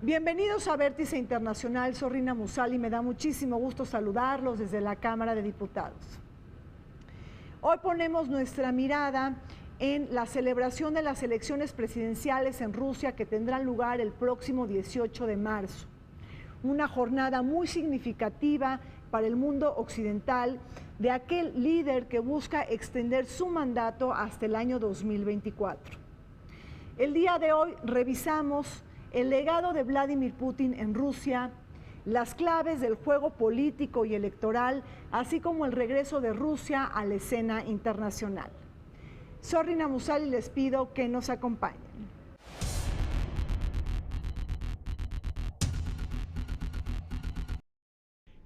Bienvenidos a Vértice Internacional, soy Rina Musali y me da muchísimo gusto saludarlos desde la Cámara de Diputados. Hoy ponemos nuestra mirada en la celebración de las elecciones presidenciales en Rusia que tendrán lugar el próximo 18 de marzo. Una jornada muy significativa para el mundo occidental de aquel líder que busca extender su mandato hasta el año 2024. El día de hoy revisamos el legado de Vladimir Putin en Rusia, las claves del juego político y electoral, así como el regreso de Rusia a la escena internacional. Soy Rina Musali y les pido que nos acompañen.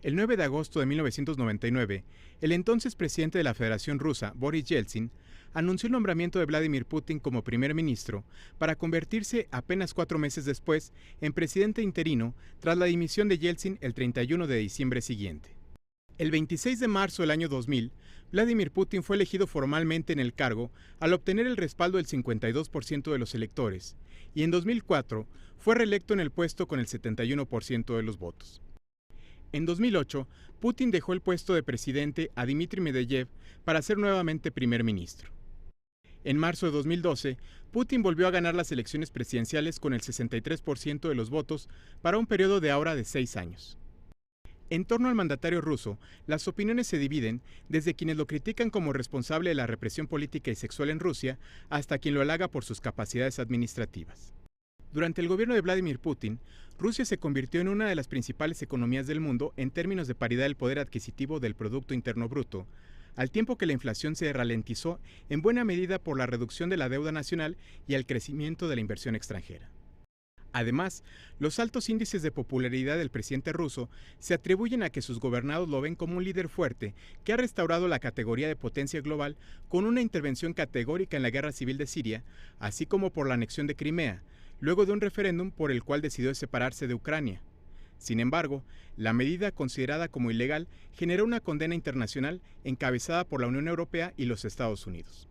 El 9 de agosto de 1999, el entonces presidente de la Federación Rusa, Boris Yeltsin, anunció el nombramiento de Vladimir Putin como primer ministro para convertirse apenas 4 meses después en presidente interino tras la dimisión de Yeltsin el 31 de diciembre siguiente. El 26 de marzo del año 2000, Vladimir Putin fue elegido formalmente en el cargo al obtener el respaldo del 52% de los electores y en 2004 fue reelecto en el puesto con el 71% de los votos. En 2008, Putin dejó el puesto de presidente a Dmitry Medvedev para ser nuevamente primer ministro. En marzo de 2012, Putin volvió a ganar las elecciones presidenciales con el 63% de los votos para un periodo de ahora de 6 años. En torno al mandatario ruso, las opiniones se dividen desde quienes lo critican como responsable de la represión política y sexual en Rusia hasta quien lo halaga por sus capacidades administrativas. Durante el gobierno de Vladimir Putin, Rusia se convirtió en una de las principales economías del mundo en términos de paridad del poder adquisitivo del Producto Interno Bruto, al tiempo que la inflación se ralentizó en buena medida por la reducción de la deuda nacional y el crecimiento de la inversión extranjera. Además, los altos índices de popularidad del presidente ruso se atribuyen a que sus gobernados lo ven como un líder fuerte que ha restaurado la categoría de potencia global con una intervención categórica en la guerra civil de Siria, así como por la anexión de Crimea, luego de un referéndum por el cual decidió separarse de Ucrania. Sin embargo, la medida considerada como ilegal generó una condena internacional encabezada por la Unión Europea y los Estados Unidos.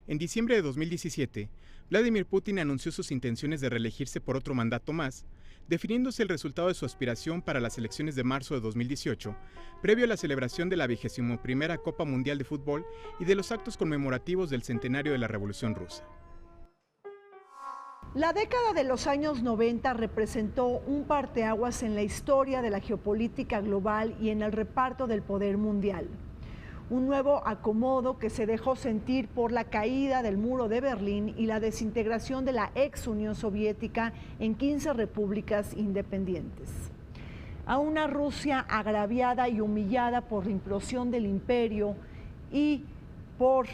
En diciembre de 2017, Vladimir Putin anunció sus intenciones de reelegirse por otro mandato más, definiéndose el resultado de su aspiración para las elecciones de marzo de 2018, previo a la celebración de la 21ª Copa Mundial de Fútbol y de los actos conmemorativos del centenario de la Revolución Rusa. La década de los años 90 representó un parteaguas en la historia de la geopolítica global y en el reparto del poder mundial. Un nuevo acomodo que se dejó sentir por la caída del muro de Berlín y la desintegración de la ex Unión Soviética en 15 repúblicas independientes. A una Rusia agraviada y humillada por la implosión del imperio y por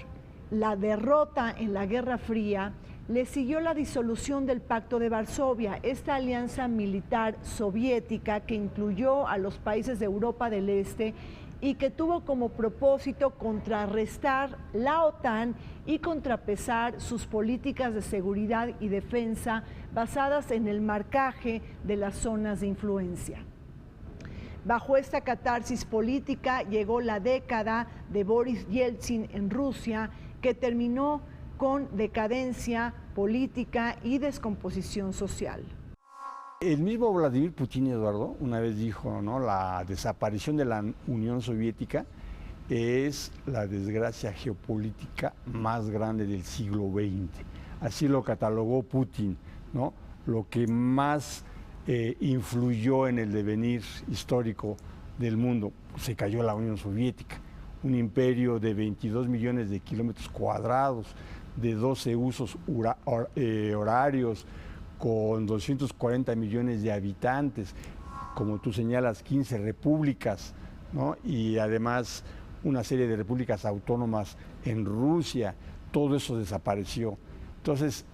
la derrota en la Guerra Fría, le siguió la disolución del Pacto de Varsovia, esta alianza militar soviética que incluyó a los países de Europa del Este y que tuvo como propósito contrarrestar la OTAN y contrapesar sus políticas de seguridad y defensa basadas en el marcaje de las zonas de influencia. Bajo esta catarsis política llegó la década de Boris Yeltsin en Rusia, que terminó con decadencia política y descomposición social. El mismo Vladimir Putin, Eduardo, una vez dijo, ¿no?, la desaparición de la Unión Soviética es la desgracia geopolítica más grande del siglo XX. Así lo catalogó Putin, ¿no? Lo que más influyó en el devenir histórico del mundo. Se cayó la Unión Soviética, un imperio de 22 millones de kilómetros cuadrados, de 12 usos horarios, con 240 millones de habitantes, como tú señalas, 15 repúblicas, ¿no? Y además una serie de repúblicas autónomas en Rusia. Todo eso desapareció. Entonces,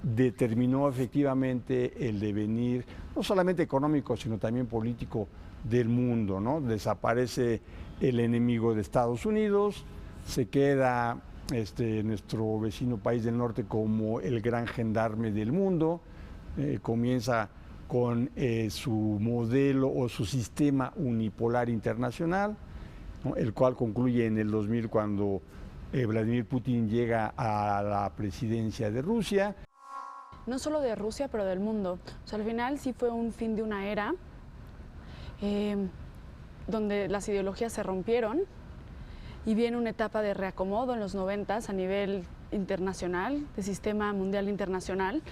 determinó efectivamente el devenir, no solamente económico, sino también político del mundo, ¿no? Desaparece el enemigo de Estados Unidos, se queda nuestro vecino país del norte como el gran gendarme del mundo, comienza con su modelo o su sistema unipolar internacional, ¿no?, el cual concluye en el 2000 cuando Vladimir Putin llega a la presidencia de Rusia. no solo de Rusia, pero del mundo. O sea, al final sí fue un fin de una era donde las ideologías se rompieron y viene una etapa de reacomodo en los 90s a nivel internacional, de sistema mundial internacional.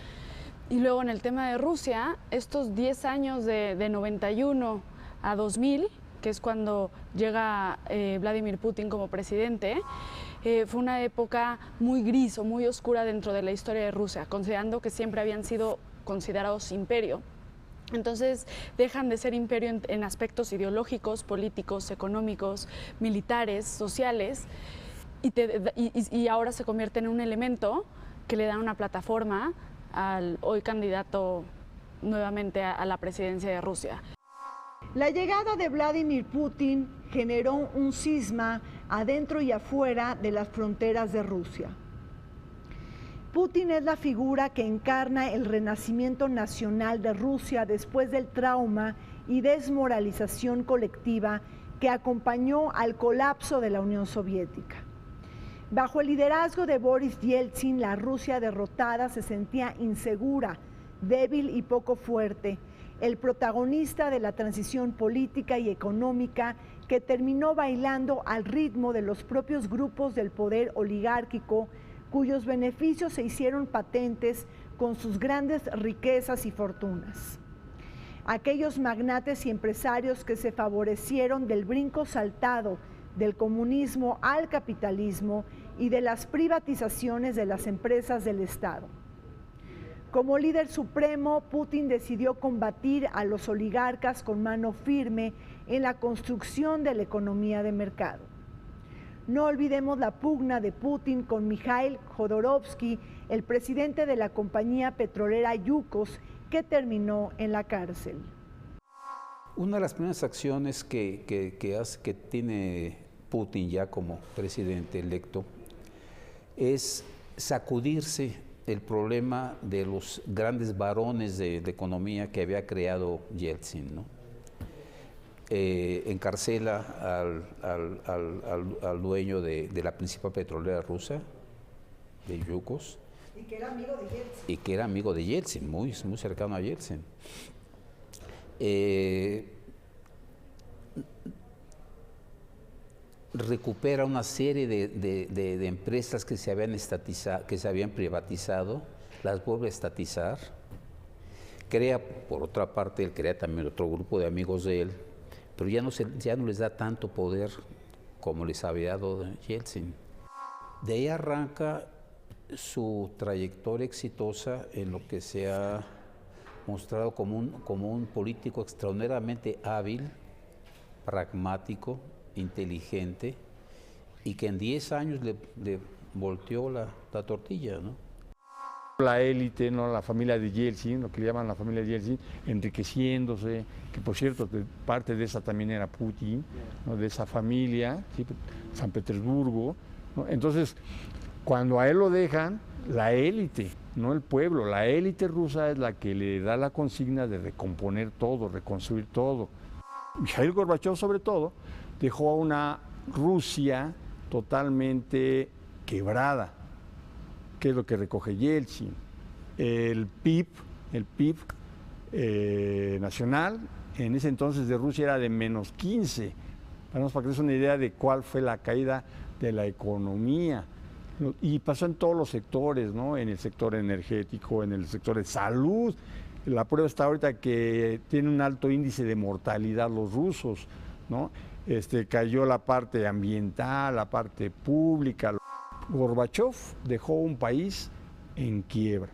Y luego en el tema de Rusia, estos 10 años de 91 a 2000, que es cuando llega Vladimir Putin como presidente, fue una época muy gris o muy oscura dentro de la historia de Rusia, considerando que siempre habían sido considerados imperio. Entonces dejan de ser imperio en aspectos ideológicos, políticos, económicos, militares, sociales, y ahora se convierte en un elemento que le da una plataforma al hoy candidato nuevamente a la presidencia de Rusia. La llegada de Vladimir Putin generó un cisma adentro y afuera de las fronteras de Rusia. Putin es la figura que encarna el renacimiento nacional de Rusia después del trauma y desmoralización colectiva que acompañó al colapso de la Unión Soviética. Bajo el liderazgo de Boris Yeltsin, la Rusia derrotada se sentía insegura, débil y poco fuerte, el protagonista de la transición política y económica que terminó bailando al ritmo de los propios grupos del poder oligárquico, cuyos beneficios se hicieron patentes con sus grandes riquezas y fortunas. Aquellos magnates y empresarios que se favorecieron del brinco saltado del comunismo al capitalismo y de las privatizaciones de las empresas del Estado. Como líder supremo, Putin decidió combatir a los oligarcas con mano firme en la construcción de la economía de mercado. No olvidemos la pugna de Putin con Mikhail Jodorowsky, el presidente de la compañía petrolera Yukos, que terminó en la cárcel. Una de las primeras acciones que tiene Putin ya como presidente electo es sacudirse el problema de los grandes varones de economía que había creado Yeltsin, ¿no? Encarcela al dueño de la principal petrolera rusa, de Yukos. Y que era amigo de Yeltsin. Y que era amigo de Yeltsin, muy cercano a Yeltsin. Recupera una serie de empresas que se habían privatizado, las vuelve a estatizar. Crea, por otra parte, él crea también otro grupo de amigos de él, pero ya no les da tanto poder como les había dado Yeltsin. De ahí arranca su trayectoria exitosa en lo que se ha mostrado como un político extraordinariamente hábil, pragmático, inteligente, y que en 10 años le volteó la tortilla, ¿no? La élite, ¿no? La familia de Yeltsin, lo que le llaman la familia de Yeltsin, enriqueciéndose, que por cierto, parte de esa también era Putin, ¿no? De esa familia, ¿sí? San Petersburgo, ¿no? Entonces, cuando a él lo dejan, la élite, no el pueblo, la élite rusa es la que le da la consigna de recomponer todo, reconstruir todo. Mikhail Gorbachev, sobre todo, dejó a una Rusia totalmente quebrada, que es lo que recoge Yeltsin. El PIB nacional en ese entonces de Rusia era de -15. Vamos, para que des una idea de cuál fue la caída de la economía. Y pasó en todos los sectores, ¿no? En el sector energético, en el sector de salud. La prueba está ahorita que tiene un alto índice de mortalidad los rusos, ¿no? Cayó la parte ambiental, la parte pública. Gorbachev dejó un país en quiebra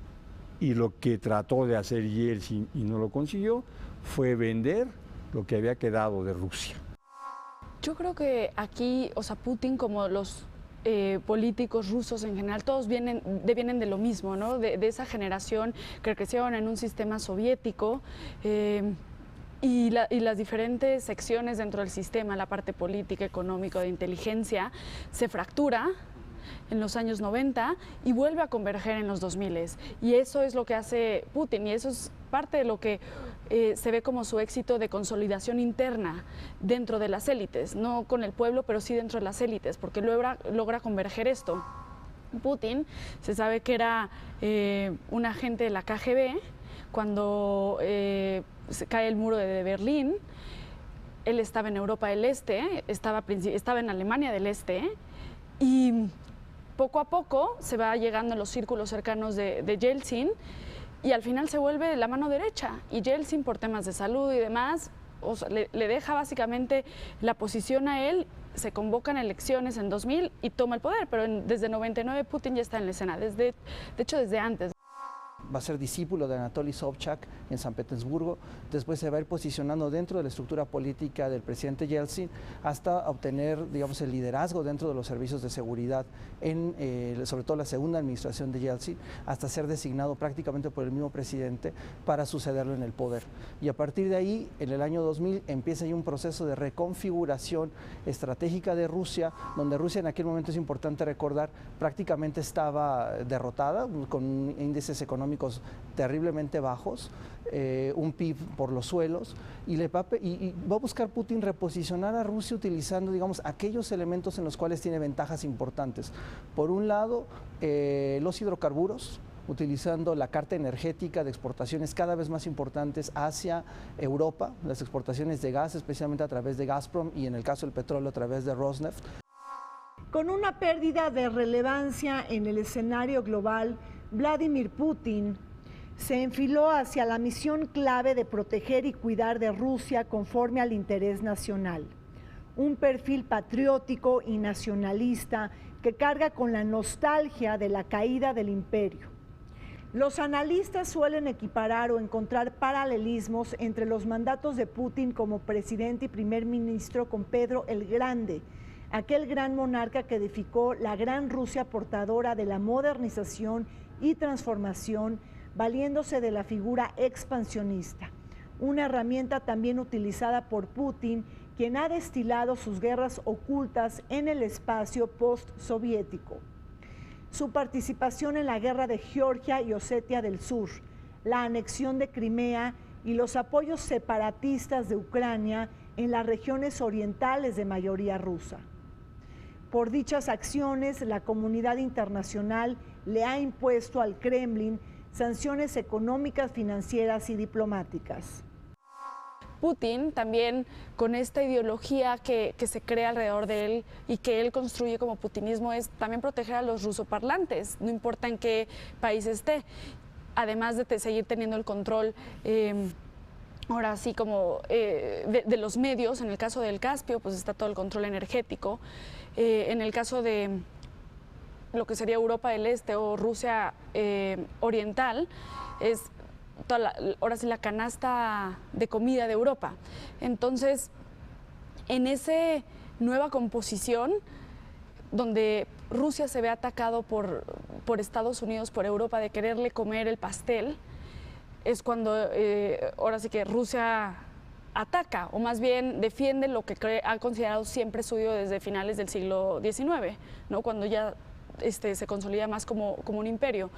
y lo que trató de hacer Yeltsin y no lo consiguió fue vender lo que había quedado de Rusia. Yo creo que aquí, o sea, Putin como los políticos rusos en general, todos vienen de lo mismo, ¿no? De esa generación que crecieron en un sistema soviético. Y las diferentes secciones dentro del sistema, la parte política, económica, de inteligencia, se fractura en los años 90 y vuelve a converger en los 2000. Y eso es lo que hace Putin, y eso es parte de lo que se ve como su éxito de consolidación interna dentro de las élites, no con el pueblo, pero sí dentro de las élites, porque logra converger esto. Putin se sabe que era un agente de la KGB cuando se cae el muro de Berlín. Él estaba en Europa del Este, estaba en Alemania del Este y poco a poco se va llegando a los círculos cercanos de Yeltsin y al final se vuelve la mano derecha. Y Yeltsin, por temas de salud y demás, le deja básicamente la posición a él. Se convocan elecciones en 2000 y toma el poder, pero desde 99 Putin ya está en la escena, de hecho desde antes. Va a ser discípulo de Anatoly Sobchak en San Petersburgo, después se va a ir posicionando dentro de la estructura política del presidente Yeltsin hasta obtener, digamos, el liderazgo dentro de los servicios de seguridad, sobre todo la segunda administración de Yeltsin, hasta ser designado prácticamente por el mismo presidente para sucederlo en el poder. Y a partir de ahí, en el año 2000, empieza ahí un proceso de reconfiguración estratégica de Rusia, donde Rusia en aquel momento, es importante recordar, prácticamente estaba derrotada, con índices económicos terriblemente bajos, un PIB por los suelos, y va a buscar Putin reposicionar a Rusia utilizando, digamos, aquellos elementos en los cuales tiene ventajas importantes. Por un lado, los hidrocarburos, utilizando la carta energética de exportaciones cada vez más importantes hacia Europa, las exportaciones de gas, especialmente a través de Gazprom, y en el caso del petróleo a través de Rosneft. Con una pérdida de relevancia en el escenario global, Vladimir Putin se enfiló hacia la misión clave de proteger y cuidar de Rusia conforme al interés nacional. Un perfil patriótico y nacionalista que carga con la nostalgia de la caída del imperio. Los analistas suelen equiparar o encontrar paralelismos entre los mandatos de Putin como presidente y primer ministro con Pedro el Grande, aquel gran monarca que edificó la gran Rusia portadora de la modernización y transformación, valiéndose de la figura expansionista, una herramienta también utilizada por Putin, quien ha destilado sus guerras ocultas en el espacio postsoviético. Su participación en la guerra de Georgia y Osetia del Sur, la anexión de Crimea y los apoyos separatistas de Ucrania en las regiones orientales de mayoría rusa. Por dichas acciones, la comunidad internacional le ha impuesto al Kremlin sanciones económicas, financieras y diplomáticas. Putin también, con esta ideología que se crea alrededor de él y que él construye como putinismo, es también proteger a los rusoparlantes, no importa en qué país esté, además de seguir teniendo el control ahora sí como de los medios. En el caso del Caspio, pues está todo el control energético. En el caso de lo que sería Europa del Este o Rusia oriental, es ahora sí la canasta de comida de Europa. Entonces, en esa nueva composición, donde Rusia se ve atacado por Estados Unidos, por Europa, de quererle comer el pastel, es cuando ahora sí que Rusia ataca, o más bien defiende lo que ha considerado siempre suyo desde finales del siglo XIX, ¿no? Cuando ya se consolida más como un imperio.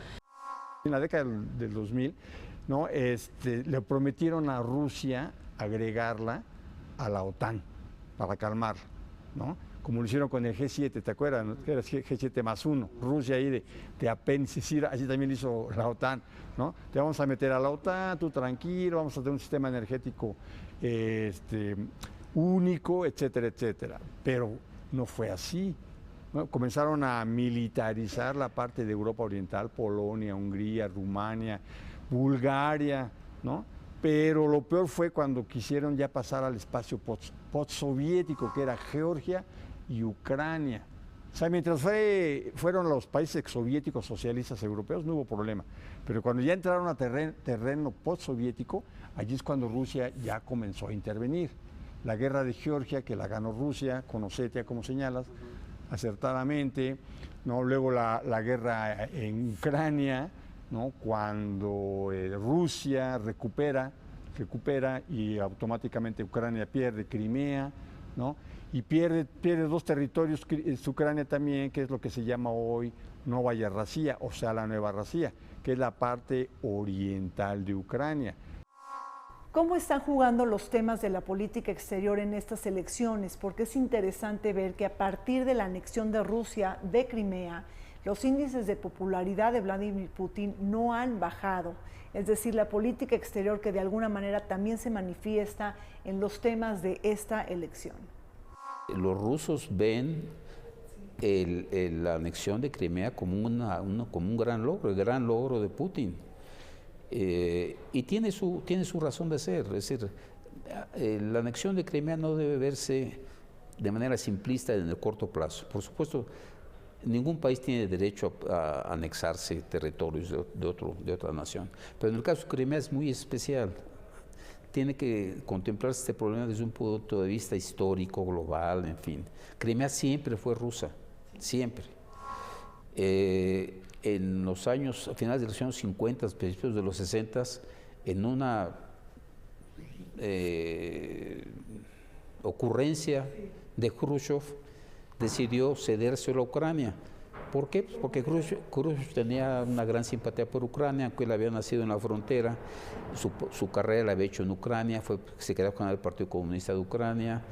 En la década del 2000, ¿no? Le prometieron a Rusia agregarla a la OTAN para calmarla, ¿no? Como lo hicieron con el G7, ¿te acuerdas? ¿No? Que era G7+1, Rusia ahí de apéndice, así también lo hizo la OTAN, ¿no? Te vamos a meter a la OTAN, tú tranquilo, vamos a tener un sistema energético único, etcétera, etcétera. Pero no fue así, ¿no? Comenzaron a militarizar la parte de Europa Oriental, Polonia, Hungría, Rumania, Bulgaria, ¿no? Pero lo peor fue cuando quisieron ya pasar al espacio postsoviético, que era Georgia y Ucrania. O sea, mientras fueron los países exsoviéticos socialistas europeos, no hubo problema. Pero cuando ya entraron a terreno postsoviético, allí es cuando Rusia ya comenzó a intervenir. La guerra de Georgia, que la ganó Rusia, con Osetia, como señalas, acertadamente, ¿no? Luego la guerra en Ucrania, ¿no? Cuando Rusia recupera y automáticamente Ucrania pierde Crimea, ¿no? Y pierde dos territorios, Ucrania también, que es lo que se llama hoy Novaya Razia, o sea, la Nueva Razia, que es la parte oriental de Ucrania. ¿Cómo están jugando los temas de la política exterior en estas elecciones? Porque es interesante ver que a partir de la anexión de Rusia de Crimea, los índices de popularidad de Vladimir Putin no han bajado. Es decir, la política exterior que de alguna manera también se manifiesta en los temas de esta elección. Los rusos ven la anexión de Crimea como un gran logro, el gran logro de Putin. Y tiene su razón de ser. Es decir, la anexión de Crimea no debe verse de manera simplista en el corto plazo. Por supuesto, ningún país tiene derecho a anexarse territorios de otra nación. Pero en el caso de Crimea es muy especial. Tiene que contemplarse este problema desde un punto de vista histórico, global, en fin. Crimea siempre fue rusa, siempre. En los años, a finales de los años 50, principios de los 60, en una ocurrencia de Khrushchev, decidió cederse a la Ucrania. ¿Por qué? Pues porque Khrushchev tenía una gran simpatía por Ucrania, aunque él había nacido en la frontera, su carrera la había hecho en Ucrania, se quedó con el Partido Comunista de Ucrania,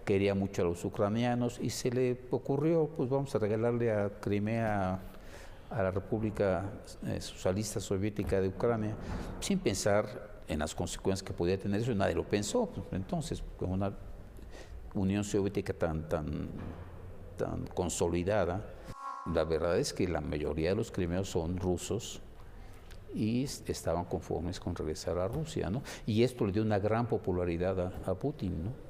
quería mucho a los ucranianos y se le ocurrió, pues vamos a regalarle a Crimea a la República Socialista Soviética de Ucrania, sin pensar en las consecuencias que podía tener eso. Nadie lo pensó. Entonces, con una Unión Soviética tan consolidada, la verdad es que la mayoría de los crimeanos son rusos y estaban conformes con regresar a Rusia, ¿no? Y esto le dio una gran popularidad a Putin, ¿no?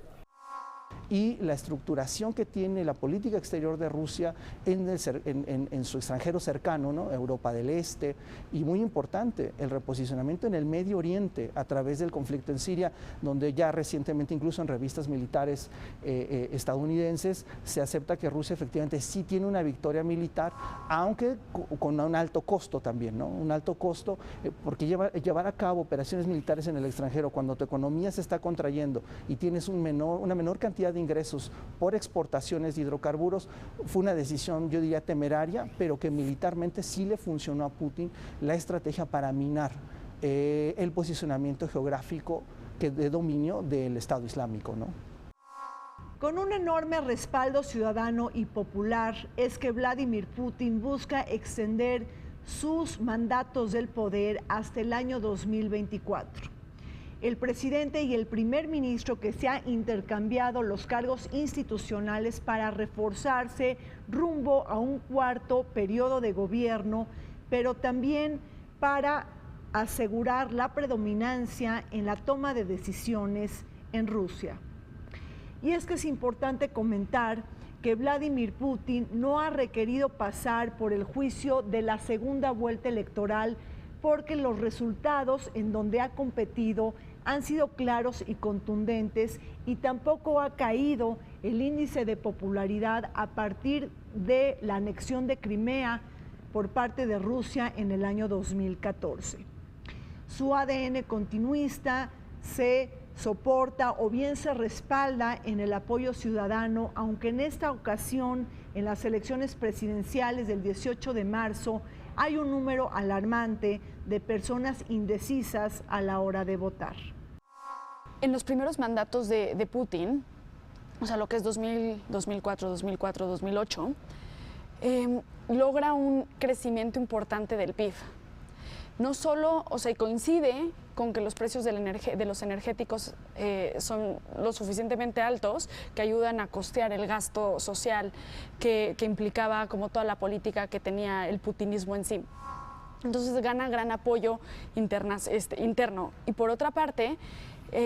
Y la estructuración que tiene la política exterior de Rusia en su extranjero cercano, ¿no? Europa del Este, y muy importante, el reposicionamiento en el Medio Oriente a través del conflicto en Siria, donde ya recientemente, incluso en revistas militares estadounidenses, se acepta que Rusia efectivamente sí tiene una victoria militar, aunque con un alto costo también, ¿no? Un alto costo, porque llevar a cabo operaciones militares en el extranjero, cuando tu economía se está contrayendo y tienes una menor cantidad de ingresos por exportaciones de hidrocarburos, fue una decisión, yo diría, temeraria, pero que militarmente sí le funcionó a Putin la estrategia para minar el posicionamiento geográfico de dominio del Estado Islámico, ¿no? Con un enorme respaldo ciudadano y popular es que Vladimir Putin busca extender sus mandatos del poder hasta el año 2024. El presidente y el primer ministro que se han intercambiado los cargos institucionales para reforzarse rumbo a un cuarto periodo de gobierno, pero también para asegurar la predominancia en la toma de decisiones en Rusia. Y es que es importante comentar que Vladimir Putin no ha requerido pasar por el juicio de la segunda vuelta electoral porque los resultados en donde ha competido han sido claros y contundentes y tampoco ha caído el índice de popularidad a partir de la anexión de Crimea por parte de Rusia en el año 2014. Su ADN continuista se soporta o bien se respalda en el apoyo ciudadano, aunque en esta ocasión, en las elecciones presidenciales del 18 de marzo, hay un número alarmante de personas indecisas a la hora de votar. En los primeros mandatos de Putin, o sea, lo que es 2004, 2008, logra un crecimiento importante del PIB. No solo, o sea, coincide con que los precios de los energéticos son lo suficientemente altos que ayudan a costear el gasto social que implicaba como toda la política que tenía el putinismo en sí. Entonces gana gran apoyo interno. Y por otra parte,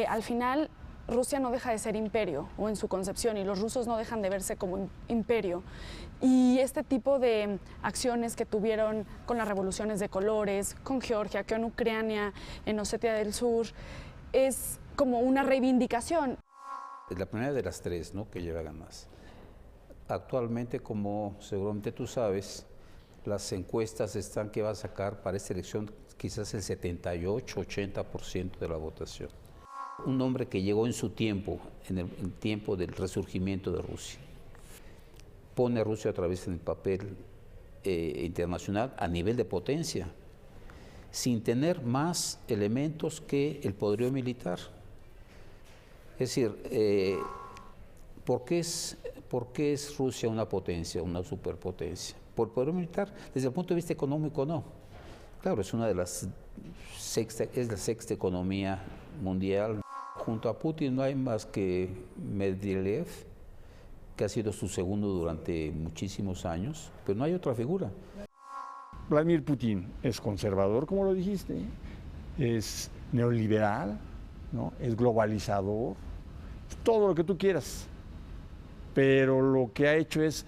al final Rusia no deja de ser imperio, o en su concepción, y los rusos no dejan de verse como imperio. Y este tipo de acciones que tuvieron con las revoluciones de colores, con Georgia, con Ucrania, en Osetia del Sur, es como una reivindicación. La primera de las tres, ¿no?, que lleva más. Actualmente, como seguramente tú sabes, las encuestas están que va a sacar para esta elección quizás el 78-80% de la votación. Un hombre que llegó en su tiempo, en el tiempo del resurgimiento de Rusia, pone a Rusia otra vez en el papel internacional a nivel de potencia, sin tener más elementos que el poderío militar. Es decir, ¿por qué es Rusia una potencia, una superpotencia? por poder militar. Desde el punto de vista económico, no. Claro, es la sexta economía mundial. Junto a Putin no hay más que Medvedev, que ha sido su segundo durante muchísimos años, pero no hay otra figura. Vladimir Putin es conservador, como lo dijiste, es neoliberal, ¿no? Es globalizador, es todo lo que tú quieras, pero lo que ha hecho es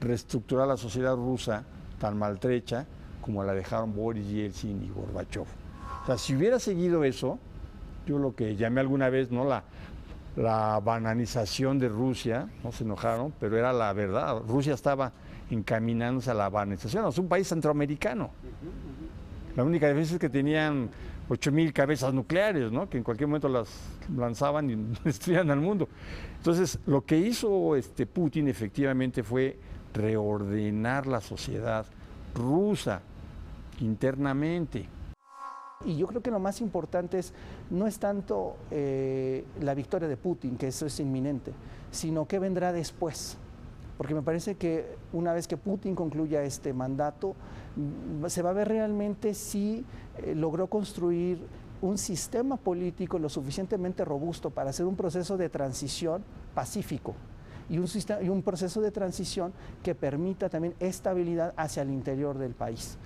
reestructurar la sociedad rusa tan maltrecha como la dejaron Boris Yeltsin y Gorbachev. O sea, si hubiera seguido eso, yo lo que llamé alguna vez, ¿no?, la bananización de Rusia, no se enojaron, pero era la verdad. Rusia estaba encaminándose a la bananización. Es un país centroamericano. La única diferencia es que tenían 8,000 cabezas nucleares, ¿no?, que en cualquier momento las lanzaban y destruían al mundo. Entonces, lo que hizo Putin efectivamente fue reordenar la sociedad rusa internamente. Y yo creo que lo más importante no es tanto la victoria de Putin, que eso es inminente, sino qué vendrá después. Porque me parece que una vez que Putin concluya este mandato, se va a ver realmente si logró construir un sistema político lo suficientemente robusto para hacer un proceso de transición pacífico y un proceso de transición que permita también estabilidad hacia el interior del país.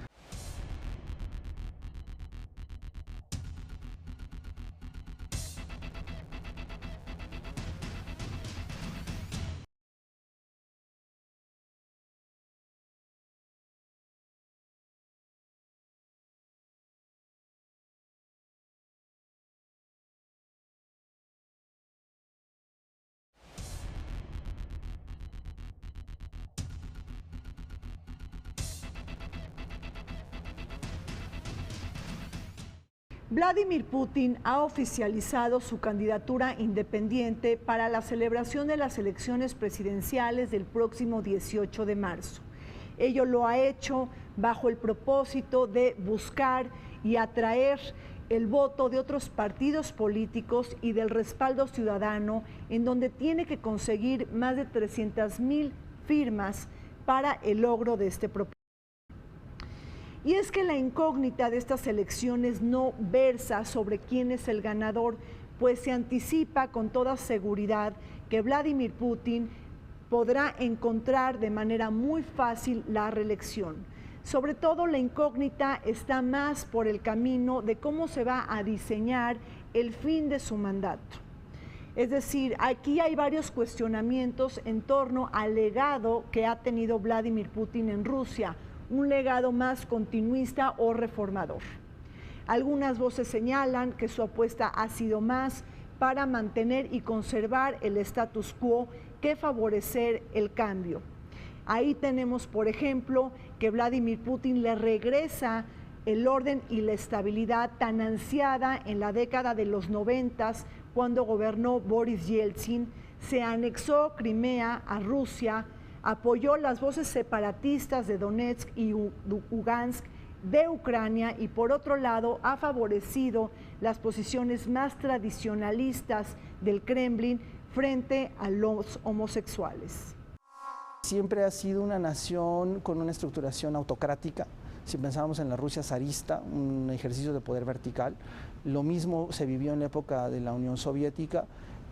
Vladimir Putin ha oficializado su candidatura independiente para la celebración de las elecciones presidenciales del próximo 18 de marzo. Ello lo ha hecho bajo el propósito de buscar y atraer el voto de otros partidos políticos y del respaldo ciudadano, en donde tiene que conseguir más de 300,000 firmas para el logro de este propósito. Y es que la incógnita de estas elecciones no versa sobre quién es el ganador, pues se anticipa con toda seguridad que Vladimir Putin podrá encontrar de manera muy fácil la reelección. Sobre todo la incógnita está más por el camino de cómo se va a diseñar el fin de su mandato. Es decir, aquí hay varios cuestionamientos en torno al legado que ha tenido Vladimir Putin en Rusia, un legado más continuista o reformador. Algunas voces señalan que su apuesta ha sido más para mantener y conservar el status quo que favorecer el cambio. Ahí tenemos, por ejemplo, que Vladimir Putin le regresa el orden y la estabilidad tan ansiada en la década de los 90, cuando gobernó Boris Yeltsin, se anexó Crimea a Rusia, apoyó las voces separatistas de Donetsk y Lugansk de Ucrania y por otro lado ha favorecido las posiciones más tradicionalistas del Kremlin frente a los homosexuales. Siempre ha sido una nación con una estructuración autocrática. Si pensábamos en la Rusia zarista, un ejercicio de poder vertical, lo mismo se vivió en la época de la Unión Soviética.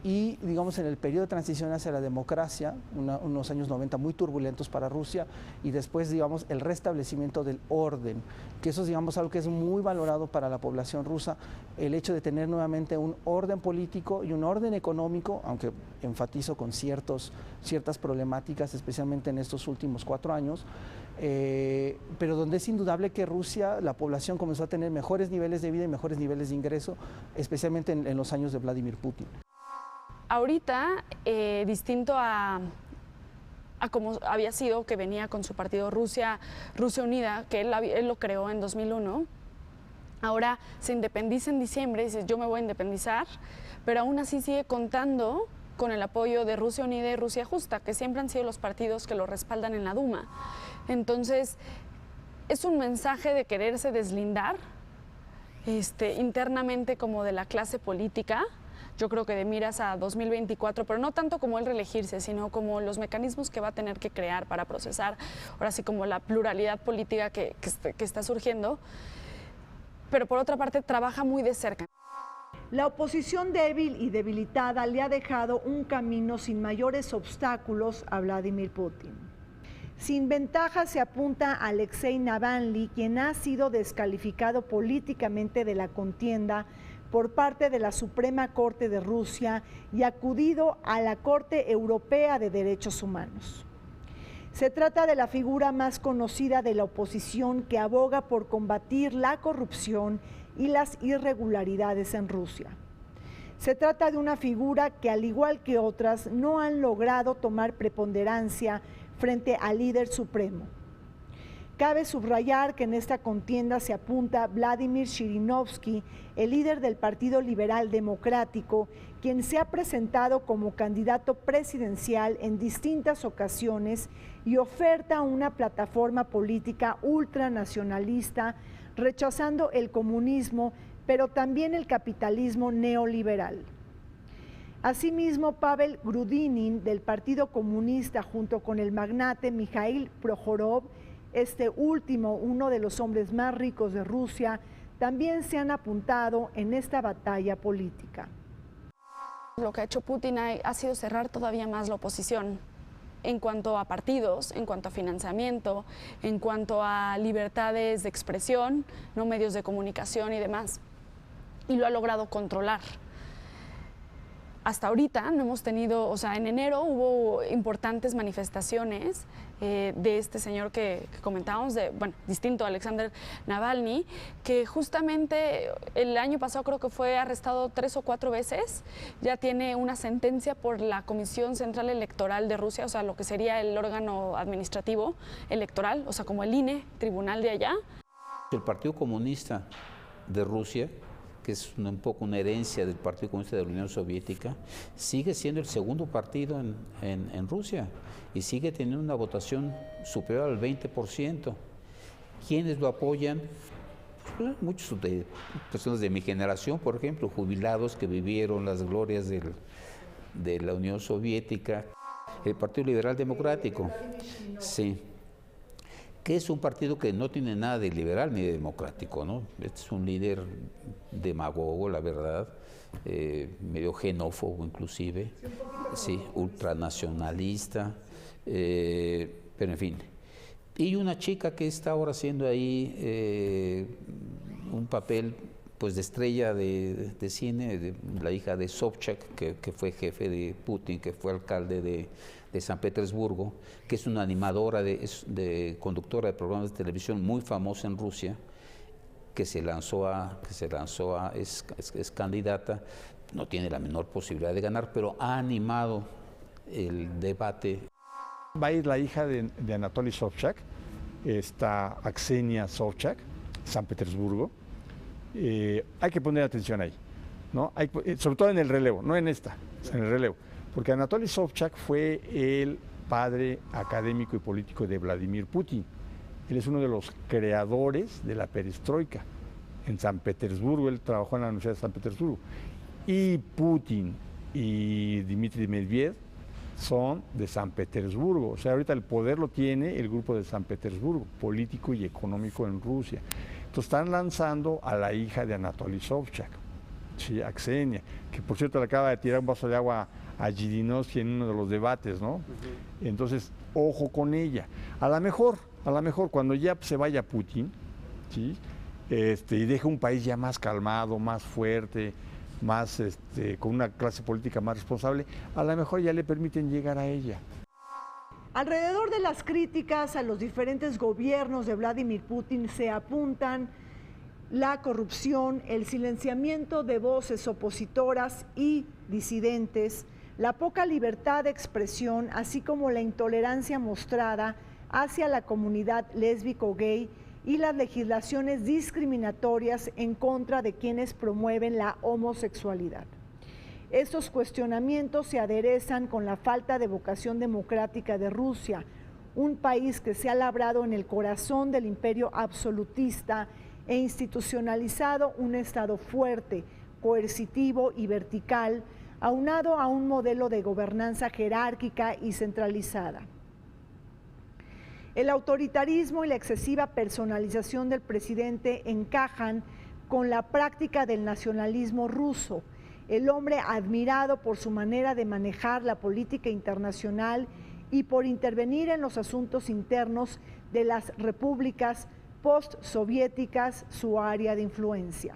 Y, digamos, en el periodo de transición hacia la democracia, unos años 90 muy turbulentos para Rusia, y después, digamos, el restablecimiento del orden, que eso es, digamos, algo que es muy valorado para la población rusa, el hecho de tener nuevamente un orden político y un orden económico, aunque enfatizo con ciertas problemáticas, especialmente en estos últimos 4 años, pero donde es indudable que Rusia, la población comenzó a tener mejores niveles de vida y mejores niveles de ingreso, especialmente en los años de Vladimir Putin. Ahorita, distinto a como había sido, que venía con su partido Rusia Unida, que él lo creó en 2001, ahora se independiza en diciembre, dice yo me voy a independizar, pero aún así sigue contando con el apoyo de Rusia Unida y Rusia Justa, que siempre han sido los partidos que lo respaldan en la Duma. Entonces, es un mensaje de quererse deslindar internamente como de la clase política, yo creo que de miras a 2024, pero no tanto como el reelegirse, sino como los mecanismos que va a tener que crear para procesar, ahora sí como la pluralidad política que está surgiendo, pero por otra parte trabaja muy de cerca. La oposición débil y debilitada le ha dejado un camino sin mayores obstáculos a Vladimir Putin. Sin ventaja se apunta a Alexei Navalny, quien ha sido descalificado políticamente de la contienda por parte de la Suprema Corte de Rusia y acudido a la Corte Europea de Derechos Humanos. Se trata de la figura más conocida de la oposición que aboga por combatir la corrupción y las irregularidades en Rusia. Se trata de una figura que, al igual que otras, no han logrado tomar preponderancia frente al líder supremo. Cabe subrayar que en esta contienda se apunta Vladimir Zhirinovsky, el líder del Partido Liberal Democrático, quien se ha presentado como candidato presidencial en distintas ocasiones y oferta una plataforma política ultranacionalista, rechazando el comunismo, pero también el capitalismo neoliberal. Asimismo, Pavel Grudinin, del Partido Comunista, junto con el magnate Mikhail Prokhorov, este último, uno de los hombres más ricos de Rusia, también se han apuntado en esta batalla política. Lo que ha hecho Putin ha sido cerrar todavía más la oposición en cuanto a partidos, en cuanto a financiamiento, en cuanto a libertades de expresión, no medios de comunicación y demás. Y lo ha logrado controlar. Hasta ahorita no hemos tenido, o sea, en enero hubo importantes manifestaciones de este señor que comentábamos, distinto a Alexander Navalny, que justamente el año pasado creo que fue arrestado 3 o 4 veces, ya tiene una sentencia por la Comisión Central Electoral de Rusia, o sea, lo que sería el órgano administrativo electoral, o sea, como el INE, tribunal de allá. El Partido Comunista de Rusia, que es un poco una herencia del Partido Comunista de la Unión Soviética, sigue siendo el segundo partido en Rusia y sigue teniendo una votación superior al 20%. ¿Quiénes lo apoyan? Pues, muchos de personas de mi generación, por ejemplo, jubilados que vivieron las glorias de la Unión Soviética. El Partido Liberal Democrático, sí, que es un partido que no tiene nada de liberal ni de democrático, ¿no? Es un líder demagogo, la verdad, medio xenófobo inclusive, sí, ultranacionalista, pero en fin. Y una chica que está ahora haciendo ahí un papel pues de estrella de cine, la hija de Sobchak, que fue jefe de Putin, que fue alcalde de San Petersburgo, que es una animadora, conductora de programas de televisión muy famosa en Rusia, es candidata, no tiene la menor posibilidad de ganar, pero ha animado el debate. Va a ir la hija de Anatoly Sobchak, está Aksenia Sobchak, San Petersburgo. Hay que poner atención ahí, ¿no? Sobre todo en el relevo, no en esta, en el relevo. Porque Anatoly Sobchak fue el padre académico y político de Vladimir Putin. Él es uno de los creadores de la perestroika. En San Petersburgo, él trabajó en la Universidad de San Petersburgo. Y Putin y Dmitry Medvedev son de San Petersburgo. O sea, ahorita el poder lo tiene el grupo de San Petersburgo, político y económico en Rusia. Entonces están lanzando a la hija de Anatoly Sobchak, sí, Aksenia, que por cierto le acaba de tirar un vaso de agua a Zhirinovsky en uno de los debates, ¿no? Entonces, ojo con ella. A lo mejor, cuando ya se vaya Putin, ¿sí? Y deje un país ya más calmado, más fuerte, más con una clase política más responsable, a lo mejor ya le permiten llegar a ella. Alrededor de las críticas a los diferentes gobiernos de Vladimir Putin se apuntan la corrupción, el silenciamiento de voces opositoras y disidentes, la poca libertad de expresión, así como la intolerancia mostrada hacia la comunidad lésbico-gay y las legislaciones discriminatorias en contra de quienes promueven la homosexualidad. Estos cuestionamientos se aderezan con la falta de vocación democrática de Rusia, un país que se ha labrado en el corazón del imperio absolutista e institucionalizado un Estado fuerte, coercitivo y vertical, aunado a un modelo de gobernanza jerárquica y centralizada. El autoritarismo y la excesiva personalización del presidente encajan con la práctica del nacionalismo ruso, el hombre admirado por su manera de manejar la política internacional y por intervenir en los asuntos internos de las repúblicas postsoviéticas, su área de influencia.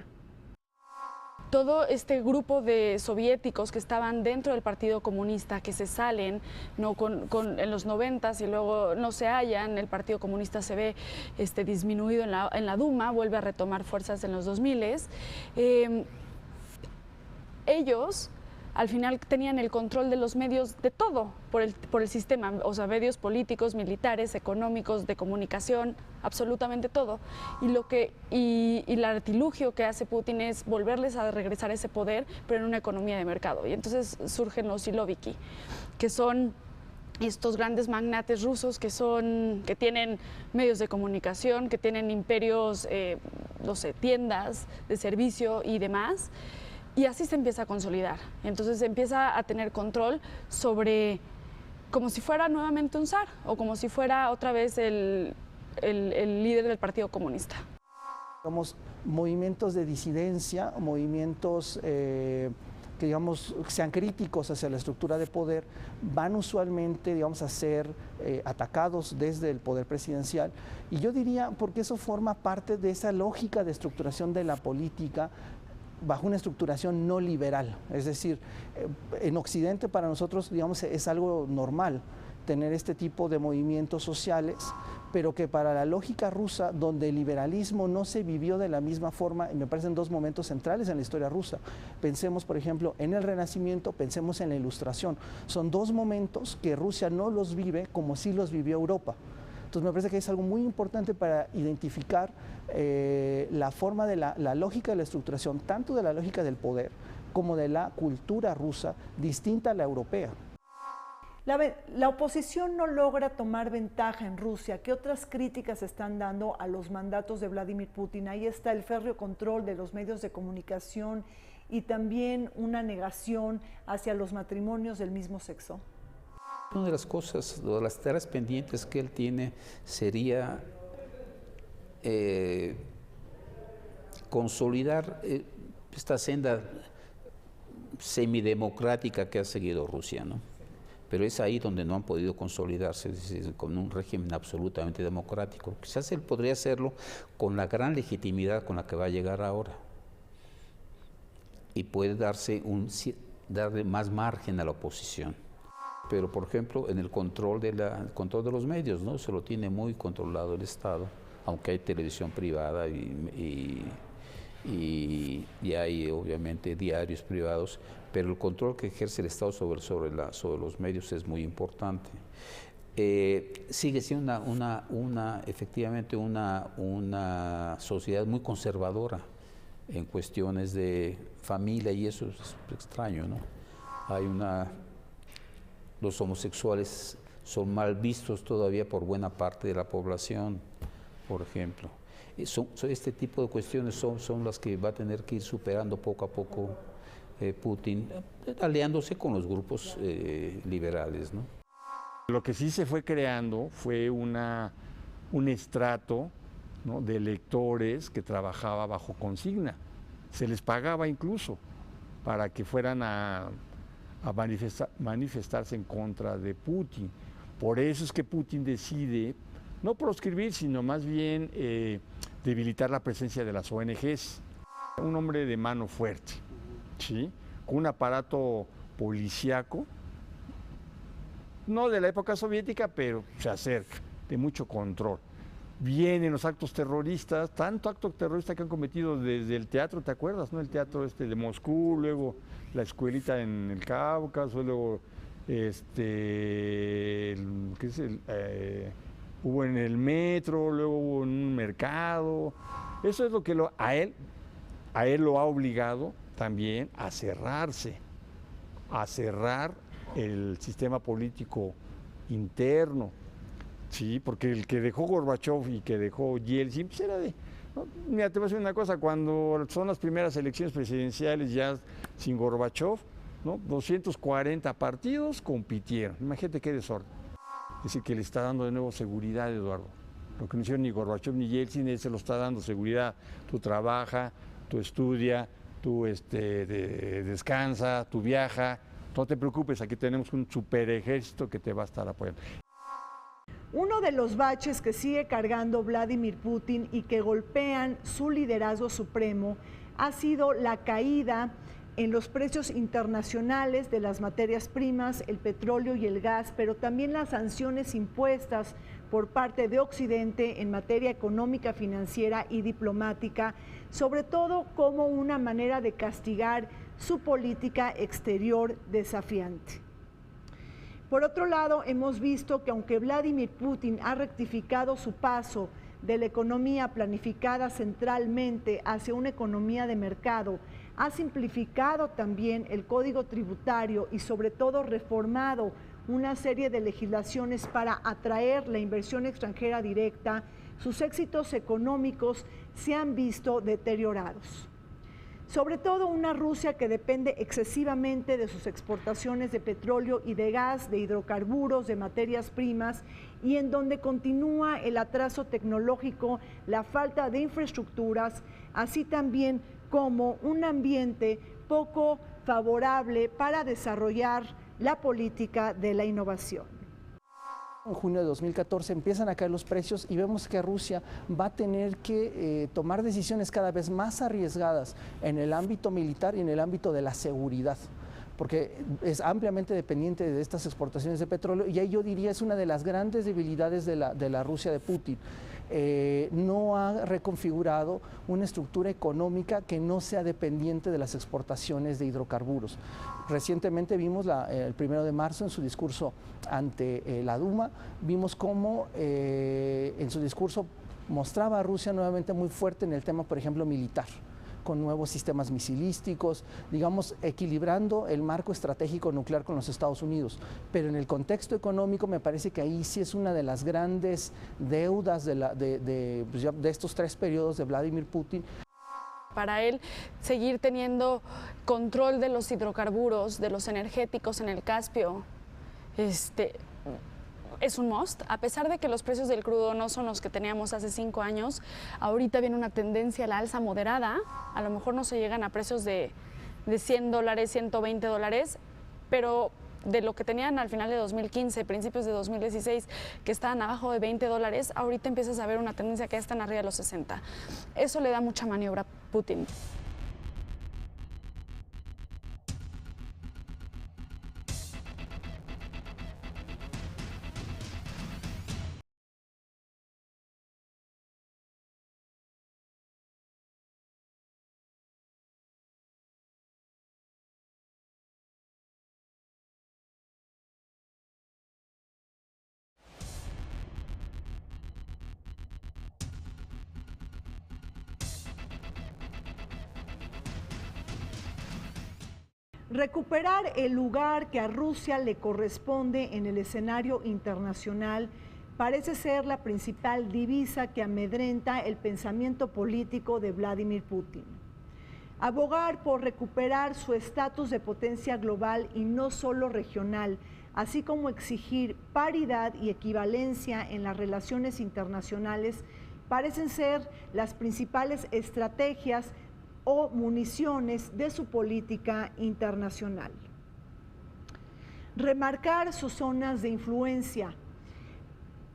Todo este grupo de soviéticos que estaban dentro del Partido Comunista, que se salen ¿no? en los 90s y luego no se hallan, el Partido Comunista se ve disminuido en la Duma, vuelve a retomar fuerzas en los 2000s. Ellos al final tenían el control de los medios de todo por el sistema, o sea, medios políticos, militares, económicos, de comunicación, absolutamente todo. Y el artilugio que hace Putin es volverles a regresar ese poder, pero en una economía de mercado. Y entonces surgen los siloviki, que son estos grandes magnates rusos que tienen medios de comunicación, que tienen imperios, no sé, tiendas de servicio y demás. Y así se empieza a consolidar. Entonces se empieza a tener control sobre, como si fuera nuevamente un zar o como si fuera otra vez el líder del Partido Comunista. Digamos, movimientos de disidencia, movimientos que digamos sean críticos hacia la estructura de poder, van usualmente digamos, a ser atacados desde el poder presidencial. Y yo diría, porque eso forma parte de esa lógica de estructuración de la política bajo una estructuración no liberal. Es decir, en Occidente para nosotros digamos, es algo normal tener este tipo de movimientos sociales, pero que para la lógica rusa, donde el liberalismo no se vivió de la misma forma, me parecen dos momentos centrales en la historia rusa. Pensemos, por ejemplo, en el Renacimiento, pensemos en la Ilustración. Son dos momentos que Rusia no los vive como sí los vivió Europa. Entonces me parece que es algo muy importante para identificar la forma de la lógica de la estructuración, tanto de la lógica del poder como de la cultura rusa, distinta a la europea. La oposición no logra tomar ventaja en Rusia. ¿Qué otras críticas están dando a los mandatos de Vladimir Putin? Ahí está el férreo control de los medios de comunicación y también una negación hacia los matrimonios del mismo sexo. Una de las cosas, de las tareas pendientes que él tiene sería consolidar esta senda semidemocrática que ha seguido Rusia, ¿no? Pero es ahí donde no han podido consolidarse con un régimen absolutamente democrático. Quizás él podría hacerlo con la gran legitimidad con la que va a llegar ahora. Y puede darle más margen a la oposición. Pero, por ejemplo, en el control de los medios, ¿no? Se lo tiene muy controlado el Estado, aunque hay televisión privada y hay, obviamente, diarios privados, pero el control que ejerce el Estado sobre los medios es muy importante. Sigue siendo efectivamente una sociedad muy conservadora en cuestiones de familia, y eso es extraño, ¿no? Los homosexuales son mal vistos todavía por buena parte de la población, por ejemplo. Este tipo de cuestiones son las que va a tener que ir superando poco a poco Putin, aliándose con los grupos liberales, ¿no? Lo que sí se fue creando fue un estrato, ¿no?, de electores que trabajaba bajo consigna. Se les pagaba incluso para que fueran a manifestarse en contra de Putin. Por eso es que Putin decide no proscribir, sino más bien debilitar la presencia de las ONGs. Un hombre de mano fuerte, ¿sí?, con un aparato policíaco, no de la época soviética, pero se acerca, de mucho control. Vienen los actos terroristas, tanto acto terrorista que han cometido desde el teatro, ¿te acuerdas, no? El teatro de Moscú, luego la escuelita en el Cáucaso, luego hubo en el metro, luego hubo en un mercado. Eso es lo que a él lo ha obligado también a cerrarse, a cerrar el sistema político interno. Sí, porque el que dejó Gorbachev y que dejó Yeltsin pues era ¿no? Mira, te voy a decir una cosa, cuando son las primeras elecciones presidenciales ya sin Gorbachov, ¿no? 240 partidos compitieron. Imagínate qué desorden. Es decir, que le está dando de nuevo seguridad, Eduardo. Lo que no hicieron ni Gorbachov ni Yeltsin, él se lo está dando seguridad. Tú trabaja, tú estudia, tú descansa, tú viaja. No te preocupes, aquí tenemos un super ejército que te va a estar apoyando. Uno de los baches que sigue cargando Vladimir Putin y que golpean su liderazgo supremo ha sido la caída en los precios internacionales de las materias primas, el petróleo y el gas, pero también las sanciones impuestas por parte de Occidente en materia económica, financiera y diplomática, sobre todo como una manera de castigar su política exterior desafiante. Por otro lado, hemos visto que aunque Vladimir Putin ha rectificado su paso de la economía planificada centralmente hacia una economía de mercado, ha simplificado también el código tributario y sobre todo reformado una serie de legislaciones para atraer la inversión extranjera directa, sus éxitos económicos se han visto deteriorados. Sobre todo una Rusia que depende excesivamente de sus exportaciones de petróleo y de gas, de hidrocarburos, de materias primas, y en donde continúa el atraso tecnológico, la falta de infraestructuras, así también como un ambiente poco favorable para desarrollar la política de la innovación. En junio de 2014 empiezan a caer los precios y vemos que Rusia va a tener que tomar decisiones cada vez más arriesgadas en el ámbito militar y en el ámbito de la seguridad, porque es ampliamente dependiente de estas exportaciones de petróleo y ahí yo diría es una de las grandes debilidades de la Rusia de Putin. No ha reconfigurado una estructura económica que no sea dependiente de las exportaciones de hidrocarburos. Recientemente vimos el 1 de marzo en su discurso ante la Duma, vimos cómo en su discurso mostraba a Rusia nuevamente muy fuerte en el tema, por ejemplo, militar, con nuevos sistemas misilísticos, digamos, equilibrando el marco estratégico nuclear con los Estados Unidos. Pero en el contexto económico me parece que ahí sí es una de las grandes deudas de estos 3 periodos de Vladimir Putin. Para él, seguir teniendo control de los hidrocarburos, de los energéticos en el Caspio, es un must, a pesar de que los precios del crudo no son los que teníamos hace 5 años, ahorita viene una tendencia a la alza moderada, a lo mejor no se llegan a precios de $100, $120, pero de lo que tenían al final de 2015, principios de 2016, que estaban abajo de $20, ahorita empiezas a ver una tendencia que ya están arriba de los 60. Eso le da mucha maniobra a Putin. Recuperar el lugar que a Rusia le corresponde en el escenario internacional parece ser la principal divisa que amedrenta el pensamiento político de Vladimir Putin. Abogar por recuperar su estatus de potencia global y no solo regional, así como exigir paridad y equivalencia en las relaciones internacionales, parecen ser las principales estrategias o municiones de su política internacional. Remarcar sus zonas de influencia,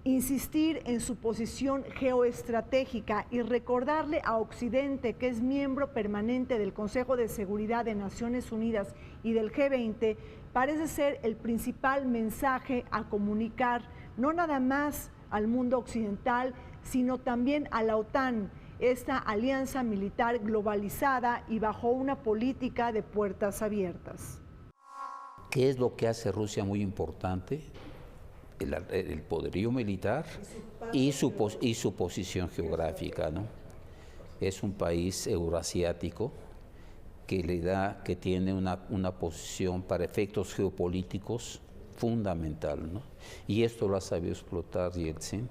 insistir en su posición geoestratégica y recordarle a Occidente que es miembro permanente del Consejo de Seguridad de Naciones Unidas y del G20 parece ser el principal mensaje a comunicar no nada más al mundo occidental, sino también a la OTAN, esta alianza militar globalizada y bajo una política de puertas abiertas. ¿Qué es lo que hace Rusia muy importante? El poderío militar y su posición geográfica, ¿no? Es un país euroasiático que tiene una posición para efectos geopolíticos fundamental, ¿no? Y esto lo ha sabido explotar Yeltsin,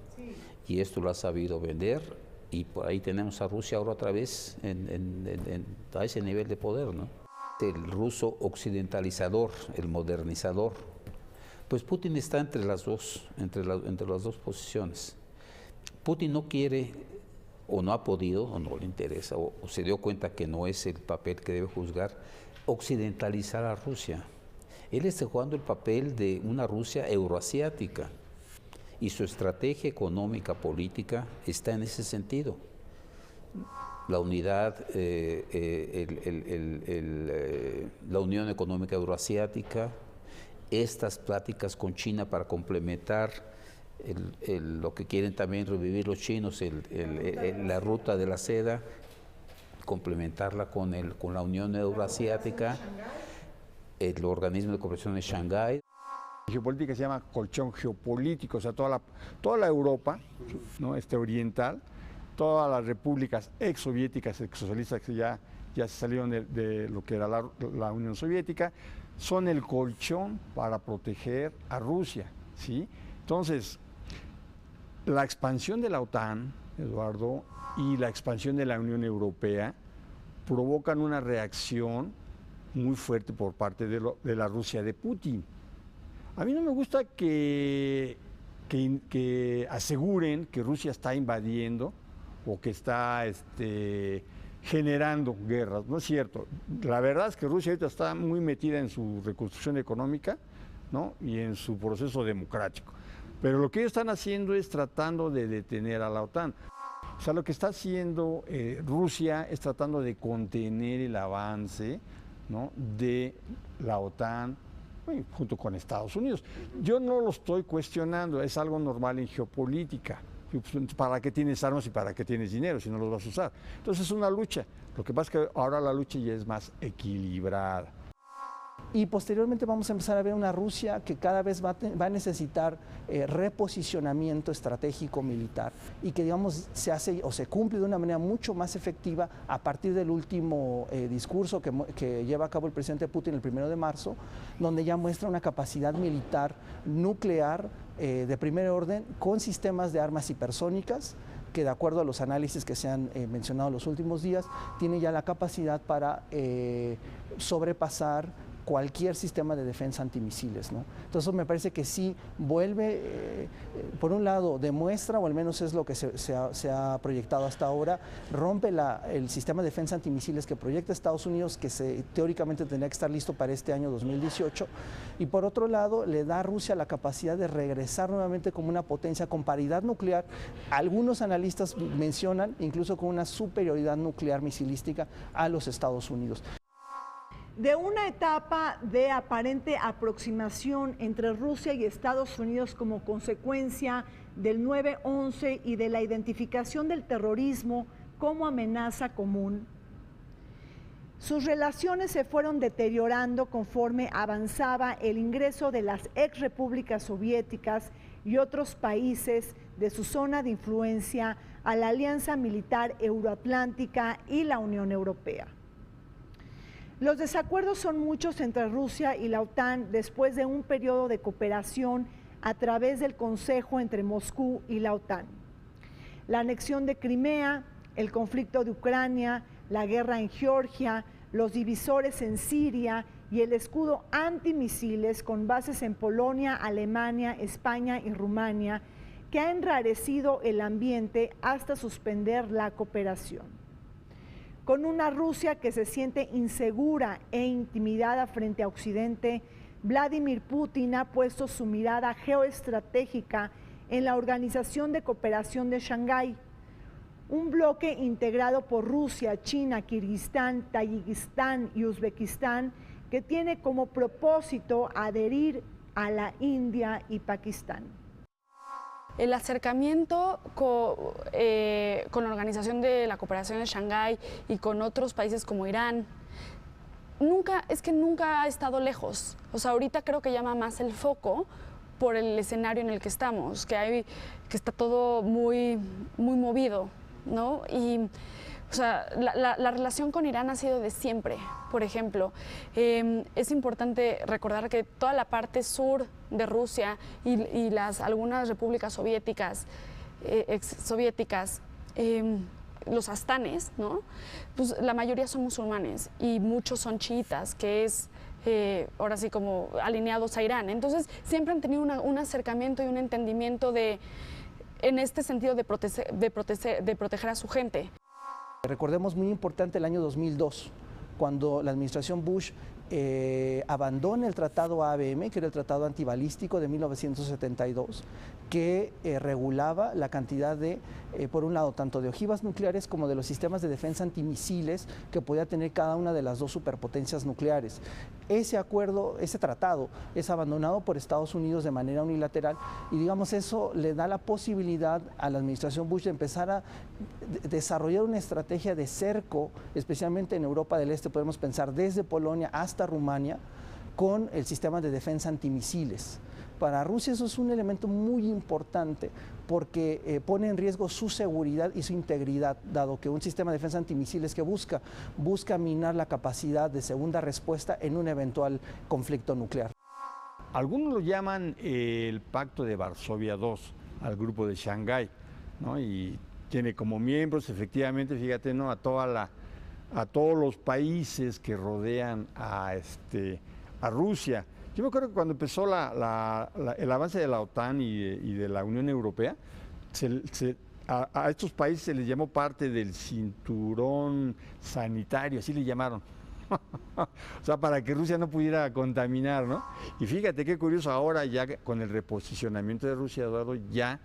y esto lo ha sabido vender Y por ahí tenemos a Rusia ahora otra vez a ese nivel de poder, ¿no? El ruso occidentalizador, el modernizador. Pues Putin está entre las dos posiciones. Putin no quiere, o no ha podido, o no le interesa, o se dio cuenta que no es el papel que debe juzgar, occidentalizar a Rusia. Él está jugando el papel de una Rusia euroasiática y su estrategia económica, política, está en ese sentido. La unidad, la Unión Económica Euroasiática, estas pláticas con China para complementar lo que quieren también revivir los chinos, la ruta de la seda, complementarla con la Unión Euroasiática, el organismo de cooperación de Shanghái. Geopolítica se llama colchón geopolítico, o sea, toda la Europa, ¿no? Oriental, todas las repúblicas exsoviéticas, exsocialistas que ya se salieron de lo que era la Unión Soviética, son el colchón para proteger a Rusia, ¿sí? Entonces, la expansión de la OTAN, Eduardo, y la expansión de la Unión Europea provocan una reacción muy fuerte por parte de la Rusia de Putin. A mí no me gusta que aseguren que Rusia está invadiendo o que está generando guerras. No es cierto. La verdad es que Rusia ahorita está muy metida en su reconstrucción económica, ¿no? Y en su proceso democrático. Pero lo que ellos están haciendo es tratando de detener a la OTAN. O sea, lo que está haciendo Rusia es tratando de contener el avance, ¿no? De la OTAN, junto con Estados Unidos. Yo no lo estoy cuestionando, es algo normal en geopolítica. ¿Para qué tienes armas y para qué tienes dinero si no los vas a usar? Entonces es una lucha. Lo que pasa es que ahora la lucha ya es más equilibrada. Y posteriormente vamos a empezar a ver una Rusia que cada vez va a necesitar reposicionamiento estratégico militar y que, digamos, se hace o se cumple de una manera mucho más efectiva a partir del último discurso que lleva a cabo el presidente Putin el 1 de marzo, donde ya muestra una capacidad militar nuclear de primer orden con sistemas de armas hipersónicas que, de acuerdo a los análisis que se han mencionado en los últimos días, tiene ya la capacidad para sobrepasar cualquier sistema de defensa antimisiles, ¿no? Entonces me parece que sí vuelve, por un lado demuestra, o al menos es lo que se ha proyectado hasta ahora, rompe el sistema de defensa antimisiles que proyecta Estados Unidos, que teóricamente tendría que estar listo para este año 2018, y por otro lado le da a Rusia la capacidad de regresar nuevamente como una potencia con paridad nuclear. Algunos analistas mencionan incluso con una superioridad nuclear misilística a los Estados Unidos. De una etapa de aparente aproximación entre Rusia y Estados Unidos como consecuencia del 9/11 y de la identificación del terrorismo como amenaza común, sus relaciones se fueron deteriorando conforme avanzaba el ingreso de las exrepúblicas soviéticas y otros países de su zona de influencia a la Alianza Militar Euroatlántica y la Unión Europea. Los desacuerdos son muchos entre Rusia y la OTAN después de un periodo de cooperación a través del Consejo entre Moscú y la OTAN. La anexión de Crimea, el conflicto de Ucrania, la guerra en Georgia, los divisores en Siria y el escudo antimisiles con bases en Polonia, Alemania, España y Rumania, que ha enrarecido el ambiente hasta suspender la cooperación. Con una Rusia que se siente insegura e intimidada frente a Occidente, Vladimir Putin ha puesto su mirada geoestratégica en la Organización de Cooperación de Shanghái, un bloque integrado por Rusia, China, Kirguistán, Tayikistán y Uzbekistán, que tiene como propósito adherir a la India y Pakistán. El acercamiento con la Organización de la Cooperación de Shanghái y con otros países como Irán, nunca ha estado lejos. O sea, ahorita creo que llama más el foco por el escenario en el que estamos, que está todo muy, muy movido, ¿no? Y, o sea, la relación con Irán ha sido de siempre. Por ejemplo, es importante recordar que toda la parte sur de Rusia y algunas repúblicas soviéticas, exsoviéticas, los astanes, ¿no? Pues la mayoría son musulmanes y muchos son chiitas, que es ahora sí como alineados a Irán. Entonces siempre han tenido un acercamiento y un entendimiento en este sentido de proteger a su gente. Recordemos muy importante el año 2002, cuando la administración Bush abandona el tratado ABM, que era el tratado antibalístico de 1972, que regulaba la cantidad de, por un lado, tanto de ojivas nucleares como de los sistemas de defensa antimisiles que podía tener cada una de las dos superpotencias nucleares. Ese acuerdo, ese tratado, es abandonado por Estados Unidos de manera unilateral y, digamos, eso le da la posibilidad a la administración Bush de empezar a desarrollar una estrategia de cerco, especialmente en Europa del Este, podemos pensar desde Polonia hasta Rumania, con el sistema de defensa antimisiles. Para Rusia eso es un elemento muy importante porque pone en riesgo su seguridad y su integridad, dado que un sistema de defensa antimisiles que busca minar la capacidad de segunda respuesta en un eventual conflicto nuclear. Algunos lo llaman el Pacto de Varsovia II, al grupo de Shanghái, ¿no? Y tiene como miembros, efectivamente, fíjate, ¿no?, a todos los países que rodean a Rusia. Yo me acuerdo que cuando empezó el avance de la OTAN y de la Unión Europea, a estos países se les llamó parte del cinturón sanitario, así le llamaron. O sea, para que Rusia no pudiera contaminar, ¿no? Y fíjate qué curioso, ahora ya con el reposicionamiento de Rusia, Eduardo, ya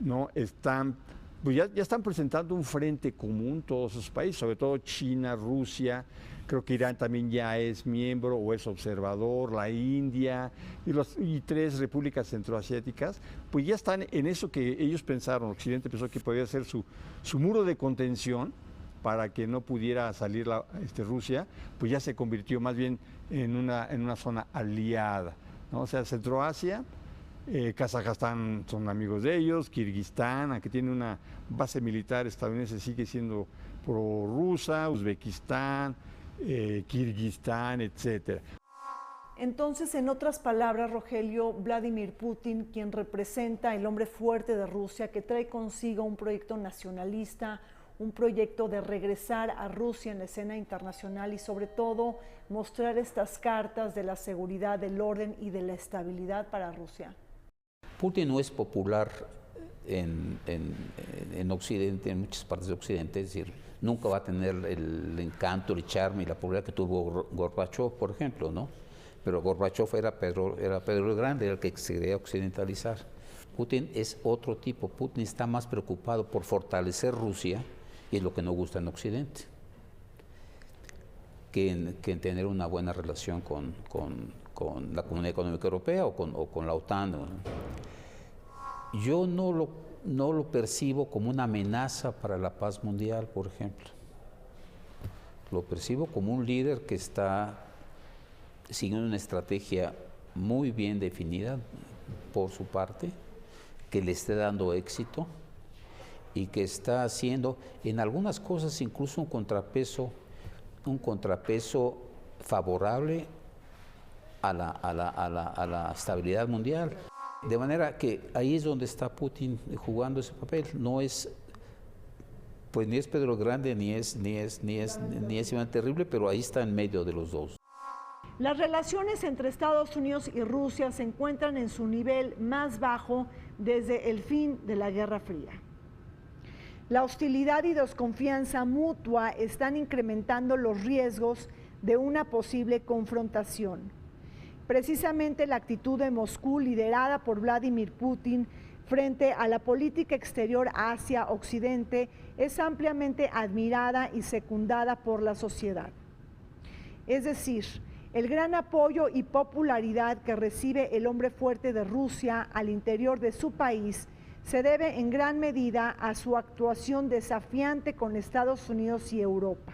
no están, pues ya están presentando un frente común todos esos países, sobre todo China, Rusia, creo que Irán también ya es miembro o es observador, la India y 3 repúblicas centroasiáticas, pues ya están en eso que ellos pensaron, Occidente pensó que podía ser su muro de contención para que no pudiera salir Rusia, pues ya se convirtió más bien en una zona aliada, ¿no? O sea, Centroasia, Kazajstán son amigos de ellos, Kirguistán, aunque tiene una base militar estadounidense, sigue siendo prorrusa, Uzbekistán, Kirguistán, etcétera. Entonces, en otras palabras, Rogelio, Vladimir Putin, quien representa el hombre fuerte de Rusia, que trae consigo un proyecto nacionalista, un proyecto de regresar a Rusia en la escena internacional y sobre todo mostrar estas cartas de la seguridad, del orden y de la estabilidad para Rusia. Putin no es popular en Occidente, en muchas partes de Occidente, es decir, nunca va a tener el encanto, el charme y la popularidad que tuvo Gorbachev, por ejemplo, ¿no? Pero Gorbachev era Pedro el Grande, era el que se quería occidentalizar. Putin es otro tipo. Putin está más preocupado por fortalecer Rusia, y es lo que no gusta en Occidente, que en tener una buena relación con la Comunidad Económica Europea o con la OTAN, ¿no? Yo no lo percibo como una amenaza para la paz mundial, por ejemplo. Lo percibo como un líder que está siguiendo una estrategia muy bien definida por su parte, que le esté dando éxito y que está haciendo en algunas cosas incluso un contrapeso favorable a la estabilidad mundial. De manera que ahí es donde está Putin jugando ese papel. No es, pues ni es Pedro el Grande ni es Iván Terrible, pero ahí está en medio de los dos. Las relaciones entre Estados Unidos y Rusia se encuentran en su nivel más bajo desde el fin de la Guerra Fría. La hostilidad y desconfianza mutua están incrementando los riesgos de una posible confrontación. Precisamente la actitud de Moscú, liderada por Vladimir Putin, frente a la política exterior hacia Occidente, es ampliamente admirada y secundada por la sociedad. Es decir, el gran apoyo y popularidad que recibe el hombre fuerte de Rusia al interior de su país se debe en gran medida a su actuación desafiante con Estados Unidos y Europa.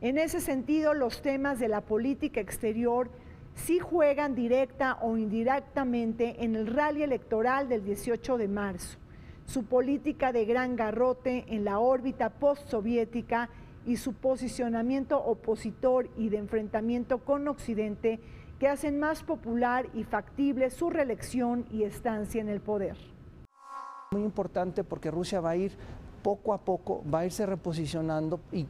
En ese sentido, los temas de la política exterior sí juegan directa o indirectamente en el rally electoral del 18 de marzo, su política de gran garrote en la órbita postsoviética y su posicionamiento opositor y de enfrentamiento con Occidente que hacen más popular y factible su reelección y estancia en el poder. Muy importante porque Rusia va a ir poco a poco va a irse reposicionando y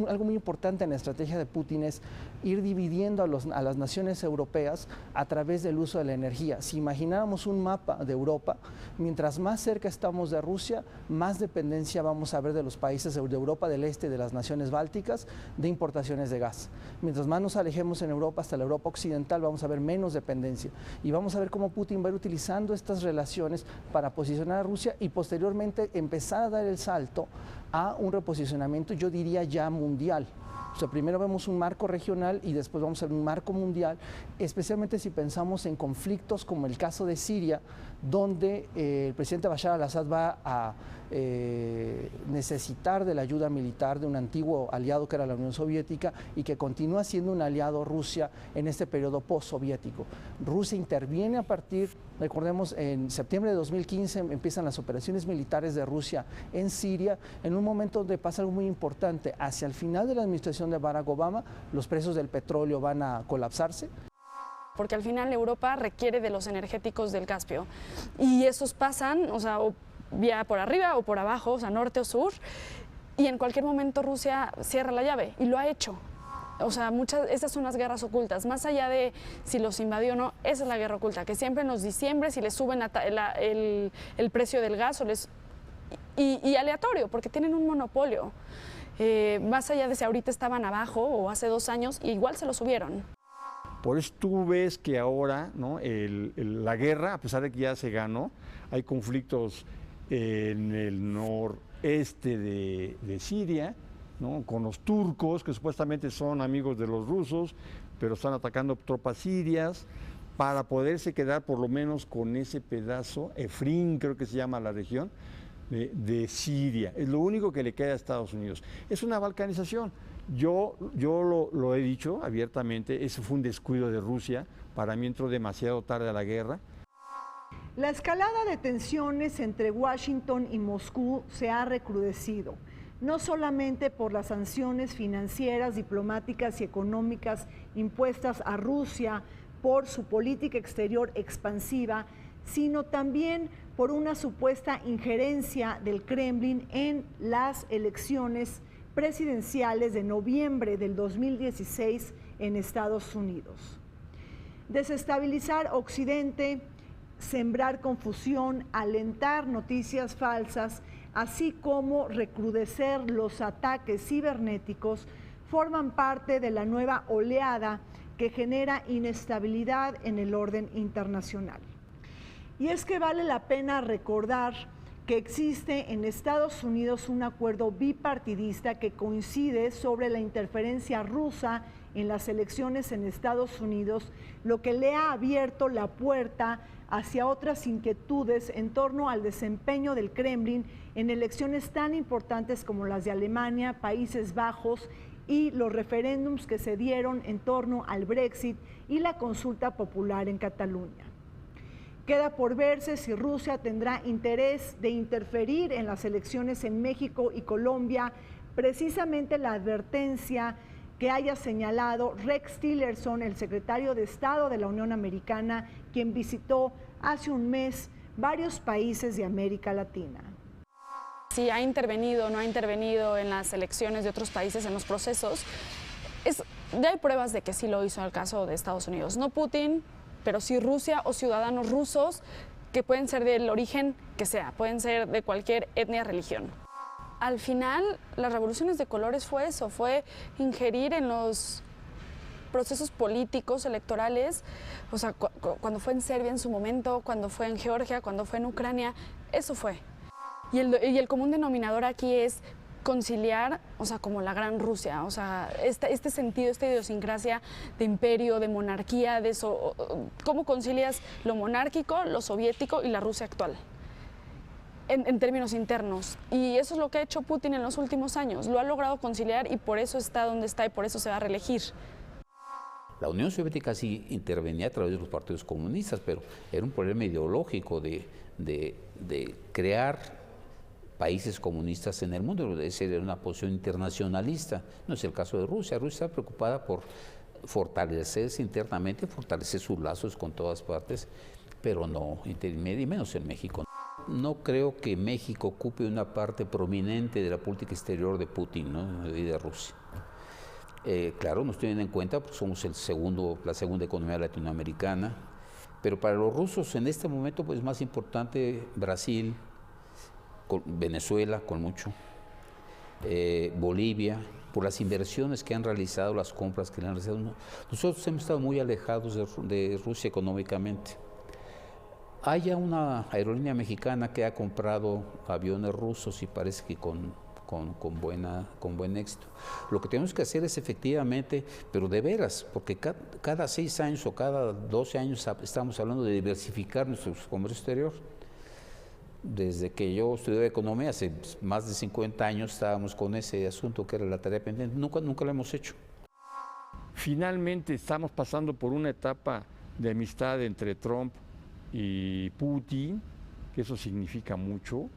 algo muy importante en la estrategia de Putin es ir dividiendo a las naciones europeas a través del uso de la energía. Si imagináramos un mapa de Europa, mientras más cerca estamos de Rusia, más dependencia vamos a ver de los países de Europa del Este y de las naciones bálticas de importaciones de gas. Mientras más nos alejemos en Europa hasta la Europa occidental, vamos a ver menos dependencia y vamos a ver cómo Putin va a ir utilizando estas relaciones para posicionar a Rusia y posteriormente empezar a dar el salto a un reposicionamiento, yo diría ya mundial. O sea, primero vemos un marco regional y después vamos a ver un marco mundial, especialmente si pensamos en conflictos como el caso de Siria, donde el presidente Bashar al-Assad va a necesitar de la ayuda militar de un antiguo aliado que era la Unión Soviética y que continúa siendo un aliado Rusia en este periodo postsoviético. Rusia interviene a partir, recordemos, en septiembre de 2015 empiezan las operaciones militares de Rusia en Siria, en un momento donde pasa algo muy importante. Hacia el final de la administración de Barack Obama, los precios del petróleo van a colapsarse. Porque al final Europa requiere de los energéticos del Caspio y esos pasan, o sea, o vía por arriba o por abajo, o sea, norte o sur, y en cualquier momento Rusia cierra la llave y lo ha hecho. O sea, esas son las guerras ocultas, más allá de si los invadió o no, esa es la guerra oculta, que siempre en los diciembre si les suben el precio del gas y aleatorio, porque tienen un monopolio. Más allá de si ahorita estaban abajo o hace 2 años, igual se lo subieron. Por eso tú ves que ahora, ¿no?, la guerra, a pesar de que ya se ganó, hay conflictos en el noreste de Siria, ¿no?, con los turcos, que supuestamente son amigos de los rusos, pero están atacando tropas sirias para poderse quedar por lo menos con ese pedazo, Efrin creo que se llama la región, de Siria. Es lo único que le queda a Estados Unidos. Es una balcanización. Yo lo he dicho abiertamente, ese fue un descuido de Rusia, para mí entró demasiado tarde a la guerra. La escalada de tensiones entre Washington y Moscú se ha recrudecido, no solamente por las sanciones financieras, diplomáticas y económicas impuestas a Rusia por su política exterior expansiva, sino también por una supuesta injerencia del Kremlin en las elecciones presidenciales de noviembre del 2016 en Estados Unidos. Desestabilizar Occidente, sembrar confusión, alentar noticias falsas, así como recrudecer los ataques cibernéticos, forman parte de la nueva oleada que genera inestabilidad en el orden internacional. Y es que vale la pena recordar que existe en Estados Unidos un acuerdo bipartidista que coincide sobre la interferencia rusa en las elecciones en Estados Unidos, lo que le ha abierto la puerta hacia otras inquietudes en torno al desempeño del Kremlin en elecciones tan importantes como las de Alemania, Países Bajos y los referéndums que se dieron en torno al Brexit y la consulta popular en Cataluña. Queda por verse si Rusia tendrá interés de interferir en las elecciones en México y Colombia, precisamente la advertencia que haya señalado Rex Tillerson, el secretario de Estado de la Unión Americana, quien visitó hace un mes varios países de América Latina. Si ha intervenido o no ha intervenido en las elecciones de otros países, en los procesos, ya hay pruebas de que sí lo hizo en el caso de Estados Unidos. No Putin, pero sí Rusia o ciudadanos rusos que pueden ser del origen que sea, pueden ser de cualquier etnia, religión. Al final, las revoluciones de colores fue eso, fue ingerir en los procesos políticos, electorales, o sea, cuando fue en Serbia en su momento, cuando fue en Georgia, cuando fue en Ucrania, eso fue. Y el común denominador aquí es conciliar, o sea, como la gran Rusia, o sea, este sentido, esta idiosincrasia de imperio, de monarquía, de eso, ¿cómo concilias lo monárquico, lo soviético y la Rusia actual? En términos internos. Y eso es lo que ha hecho Putin en los últimos años. Lo ha logrado conciliar y por eso está donde está y por eso se va a reelegir. La Unión Soviética sí intervenía a través de los partidos comunistas, pero era un problema ideológico de crear países comunistas en el mundo, es decir, era una posición internacionalista. No es el caso de Rusia. Rusia está preocupada por fortalecerse internamente, fortalecer sus lazos con todas partes, pero no intermedia, y menos en México. no creo que México ocupe una parte prominente de la política exterior de Putin, ¿no? Y de Rusia. Claro, nos tienen en cuenta porque somos la segunda economía latinoamericana, pero para los rusos en este momento pues, es más importante Brasil, Venezuela con mucho, Bolivia, por las inversiones que han realizado, las compras que le han realizado. Nosotros hemos estado muy alejados de Rusia económicamente. Hay ya una aerolínea mexicana que ha comprado aviones rusos y parece que con buen éxito. Lo que tenemos que hacer es efectivamente, pero de veras, porque cada 6 años o cada 12 años estamos hablando de diversificar nuestro comercio exterior. Desde que yo estudié economía, hace más de 50 años estábamos con ese asunto que era la tarea pendiente. Nunca lo hemos hecho. Finalmente estamos pasando por una etapa de amistad entre Trump y Putin, que eso significa mucho,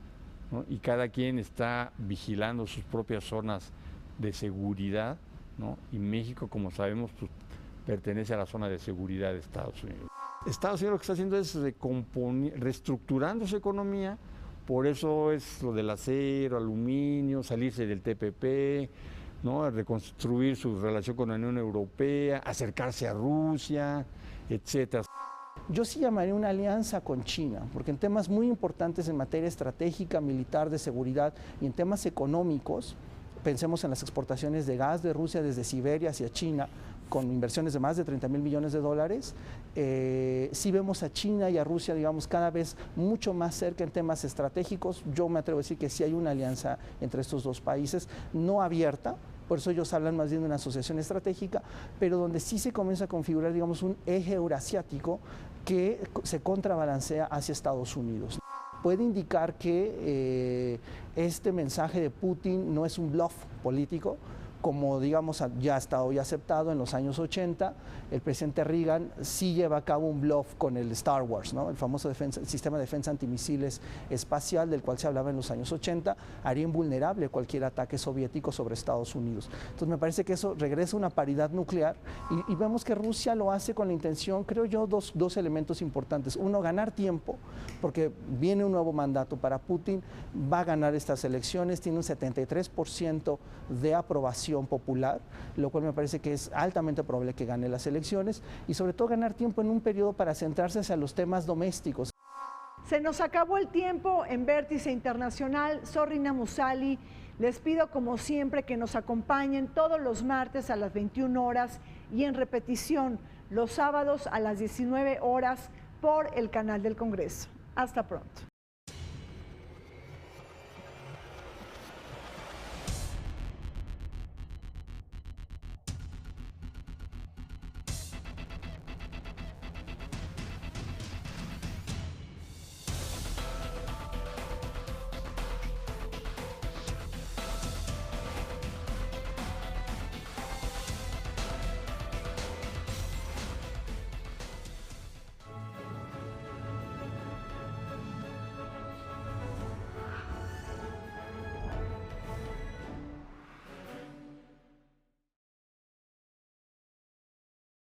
¿no? Y cada quien está vigilando sus propias zonas de seguridad, ¿no? Y México, como sabemos, pues, pertenece a la zona de seguridad de Estados Unidos. Estados Unidos lo que está haciendo es reestructurando su economía, por eso es lo del acero, aluminio, salirse del TPP, ¿no? Reconstruir su relación con la Unión Europea, acercarse a Rusia, etcétera. Yo sí llamaría una alianza con China, porque en temas muy importantes en materia estratégica, militar, de seguridad y en temas económicos, pensemos en las exportaciones de gas de Rusia desde Siberia hacia China, con inversiones de más de 30,000 millones de dólares, sí vemos a China y a Rusia, digamos, cada vez mucho más cerca en temas estratégicos. Yo me atrevo a decir que sí hay una alianza entre estos dos países, no abierta, por eso ellos hablan más bien de una asociación estratégica, pero donde sí se comienza a configurar, digamos, un eje eurasiático que se contrabalancea hacia Estados Unidos. Puede indicar que este mensaje de Putin no es un bluff político, como digamos ya está hoy aceptado en los años 80, el presidente Reagan sí lleva a cabo un bluff con el Star Wars, ¿no? El famoso sistema de defensa antimisiles espacial del cual se hablaba en los años 80, haría invulnerable cualquier ataque soviético sobre Estados Unidos. Entonces me parece que eso regresa a una paridad nuclear y vemos que Rusia lo hace con la intención, creo yo, dos elementos importantes. Uno, ganar tiempo, porque viene un nuevo mandato para Putin, va a ganar estas elecciones, tiene un 73% de aprobación popular, lo cual me parece que es altamente probable que gane las elecciones y sobre todo ganar tiempo en un periodo para centrarse hacia los temas domésticos. Se nos acabó el tiempo en Vértice Internacional. Soy Rina Musali. Les pido como siempre que nos acompañen todos los martes a las 21 horas y en repetición los sábados a las 19 horas por el canal del Congreso. Hasta pronto.